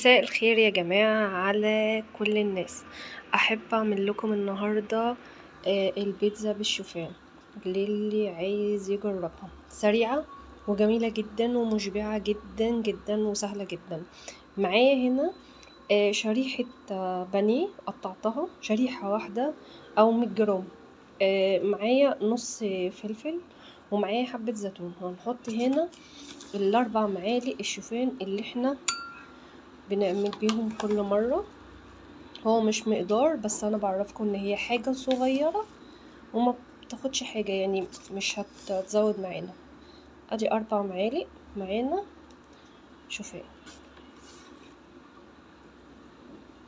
مساء الخير يا جماعة على كل الناس. احب اعمل لكم النهاردة البيتزا بالشوفان للي عايز يجربها. سريعة وجميلة جدا ومشبعة جدا جدا وسهلة جدا. معايا هنا شريحة بانيه قطعتها شريحة واحدة او 100 جرام. معايا نص فلفل ومعايا حبة زيتون. هنحط هنا ال4 معالق الشوفان اللي احنا بنعمل بيهم كل مرة. هو مش مقدار، بس انا بعرفكم ان هي حاجة صغيرة وما بتاخدش حاجة، يعني مش هتزود معانا. ادي 4 معالق معانا شوفان.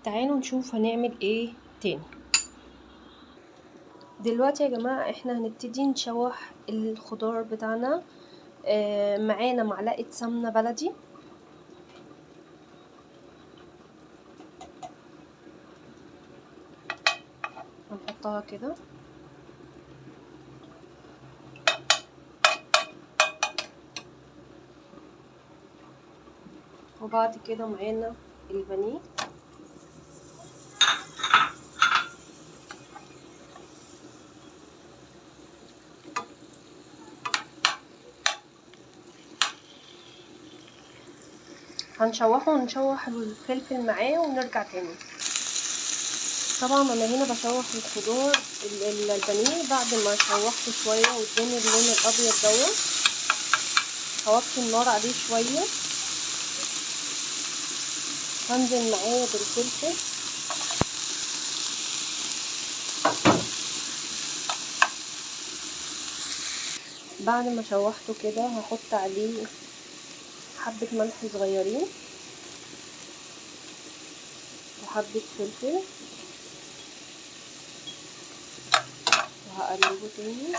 تعالوا نشوف هنعمل ايه تاني. دلوقتي يا جماعة احنا هنبتدي نشوح الخضار بتاعنا. معانا معلقة سمنة بلدي، هنحطها كده. وبعد كده معانا البانيه، هنشوحه ونشوح الفلفل معاه ونرجع تاني. طبعا انا هنا بشوح الخضار البانيه بعد ما شوحته شويه واداني اللون الابيض دوت. هوطي النار عليه شويه، هنزل معاه بالفلفل بعد ما شوحته كده. هحط عليه حبه ملح صغيرين وحبه فلفل وهقلبه تاني.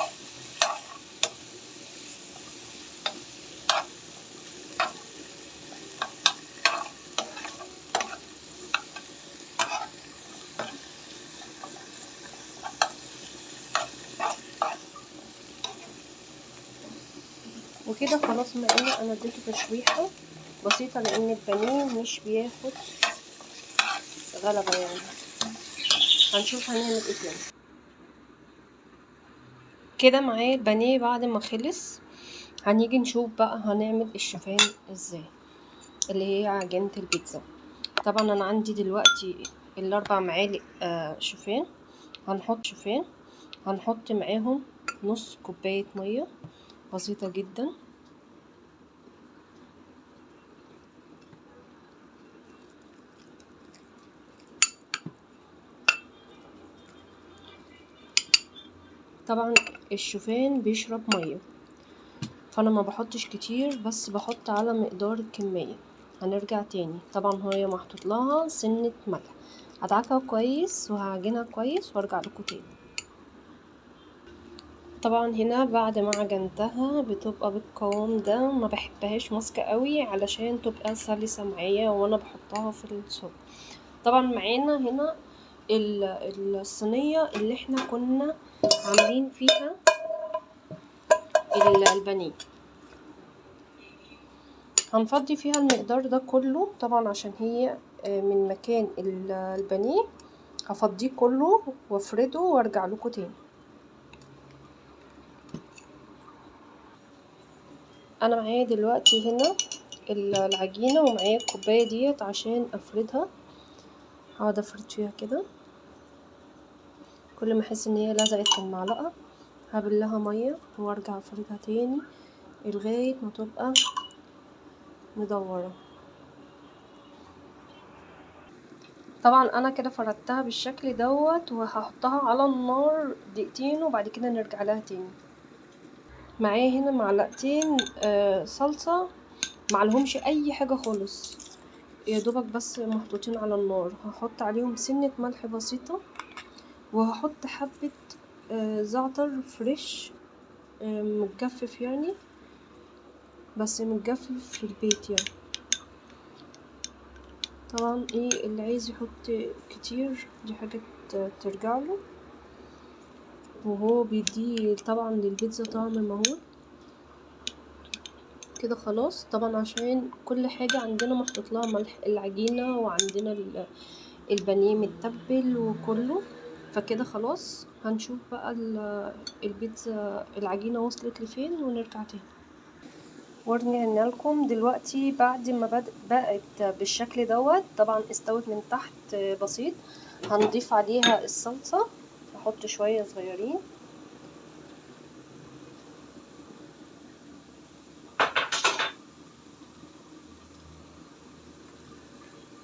وكده خلاص معانا. انا اديته تشويحه بسيطه لان البانيه مش بياخد غلبه يعني. هنشوف هنعمل ايه تاني. كده معايا البانيه بعد ما خلص. هنيجي نشوف بقى هنعمل الشوفان ازاي، اللي هي عجينة البيتزا. طبعا انا عندي دلوقتي ال4 معالق شوفان. هنحط معاهم نص كوباية مية بسيطة جدا. طبعا الشوفان بيشرب مية، فانا ما بحطش كتير، بس بحط على مقدار الكمية. هنرجع تاني. طبعا هي محطوط لها سنة ملح. هدعكها كويس وهعجنها كويس وارجع لكم تاني. طبعا هنا بعد ما عجنتها بتبقى بالقوام ده. ما بحبهاش ماسكه قوي علشان تبقى سلسه معايا وانا بحطها في الصوص. طبعا معانا هنا الصينيه اللي احنا كنا عاملين فيها البانيه. هنفضي فيها المقدار ده كله طبعا عشان هي من مكان البانيه. هفضيه كله وافرده وارجع لكم تاني. انا معايا دلوقتي هنا العجينه ومعايا الكوبايه ديت عشان افردها. هقعد افرد فيها كده. كل ما احس ان هي لزقت في المعلقه هبلها ميه وارجع افردها تاني لغايه ما تبقى مدوره. طبعا انا كده فردتها بالشكل دوت وهحطها على النار دقيقتين وبعد كده نرجع لها تاني. معايا هنا معلقتين صلصه معلهمش اي حاجه خالص، يا دوبك بس محطوطين على النار. هحط عليهم سنه ملح بسيطه وهحط حبه زعتر فريش متجفف يعني، بس متجفف في البيت يعني. طبعا ايه اللي عايز يحط كتير دي حاجة ترجعله، وهو بيديه طبعا للبيتزا طعم مهول. كده خلاص. طبعا عشان كل حاجة عندنا محطوط لها ملح، العجينة وعندنا البانيه متبل وكله. فكده خلاص هنشوف بقى البيتزا العجينة وصلت لفين ونرجع تاني. ورجعنا لكم دلوقتي بعد ما بقت بالشكل دوت. طبعا استوت من تحت بسيط. هنضيف عليها الصلصة، هحط شوية صغيرين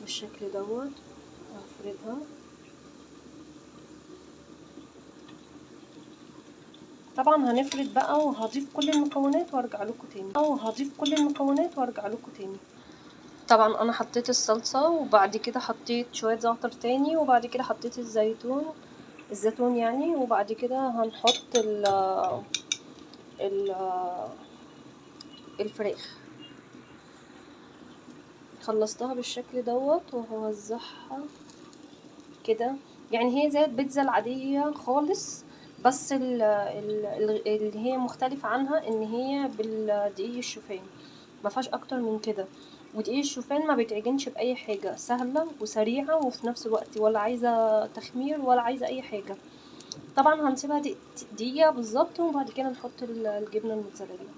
بالشكل دوت. هفردها. طبعا هنفرد بقى وهضيف كل المكونات وارجع لكم تاني. طبعا انا حطيت الصلصة وبعد كده حطيت شوية زعتر تاني وبعد كده حطيت الزيتون يعني. وبعد كده هنحط ال الفراخ. خلصتها بالشكل دوت وهوزعها كده. يعني هي زي البيتزا العادية خالص، بس اللي هي مختلفة عنها ان هي بالدقيق الشوفان، ما فيهاش اكتر من كده. ودقيق الشوفان ما بيتعجنش باي حاجة، سهلة وسريعة وفي نفس الوقت ولا عايزة تخمير ولا عايزة اي حاجة. طبعا هنسيبها دقيقة بالظبط وبعد كده نحط الجبنة الموتزاريلا.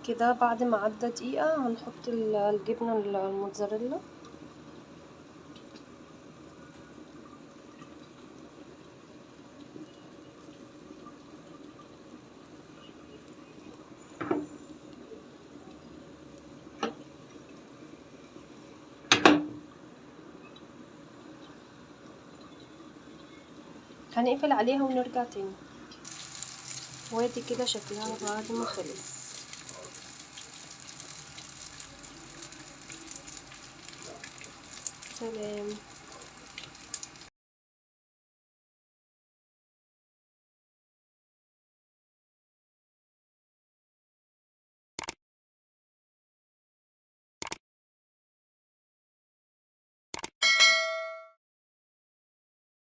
كده بعد ما عدى دقيقة هنحط الجبنة الموتزاريلا. هنقفل عليها ونرجع تاني. وادي كده شكلها بعد ما خلص. سلام.